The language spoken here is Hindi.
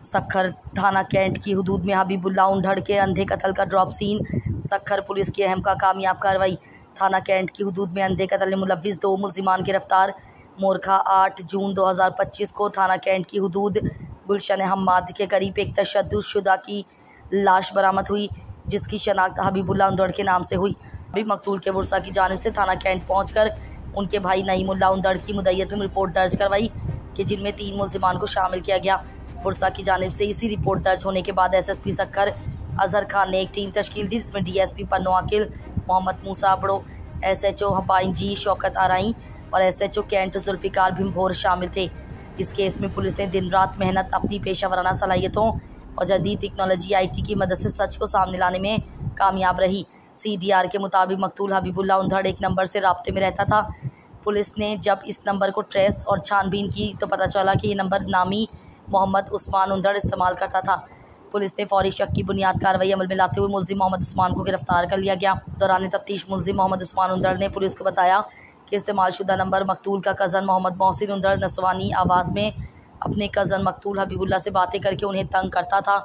सक्खर थाना कैंट की हुदूद में हबीबुल्लाह उंधड़ के अंधे कत्ल का ड्रॉप सीन। सक्खर पुलिस की अहम कामयाब कार्रवाई। थाना कैंट की हुदूद में अंधे कत्ल में मुलव्विस 2 मुल्जिमान गिरफ्तार। मोरखा 8 जून 2025 को थाना कैंट की हुदूद गुलशन हम्माद के करीब एक तशद्दुदशुदा की लाश बरामद हुई, जिसकी शनाख्त हबीबुल्लाह उंधड़ के नाम से हुई। अभी मकतूल के वर्सा की जानिब से थाना कैंट पहुंचकर उनके भाई नईमुल्लाह उंधड़ की मुद्दईयत में रिपोर्ट दर्ज करवाई कि जिनमें 3 मुल्जिमान को शामिल किया गया। वर्सा की जानिब से इसी रिपोर्ट दर्ज होने के बाद SSP सक्खर अजहर खान ने एक टीम तश्कील दी, जिसमें DSP पन्नो अकील, मोहम्मद मूसा अबड़ो, SHO हबाइन जी शौकत आराई और SHO कैंट जुल्फ़िकार भिम्भोर शामिल थे। इस केस में पुलिस ने दिन रात मेहनत अपनी पेशा वराना सलाहियतों और जदीद टेक्नोलॉजी IT की मदद से सच को सामने लाने में कामयाब रही। CDR के मुताबिक मकतूल हबीबुल्लाह उंधड़ एक नंबर से राब्ते में रहता था। पुलिस ने जब इस नंबर को ट्रेस और छानबीन की तो पता चला कि ये नंबर नामी मोहम्मद उस्मान उंधड़ इस्तेमाल करता था। पुलिस ने फौरी शक की बुनियाद कार्रवाई अमल में लाते हुए मुल्जिम मोहम्मद उस्मान को गिरफ्तार कर लिया गया। दौरान तफ्तीश मुल्जिम मोहम्मद उस्मान उंधड़ ने पुलिस को बताया कि इस्तेमाल शुदा नंबर मकतूल का कज़न मोहम्मद मोहसिन उंधड़ नस्वानी आवाज़ में अपने कज़न मकतूल हबीबुल्लाह से बातें करके उन्हें तंग करता था।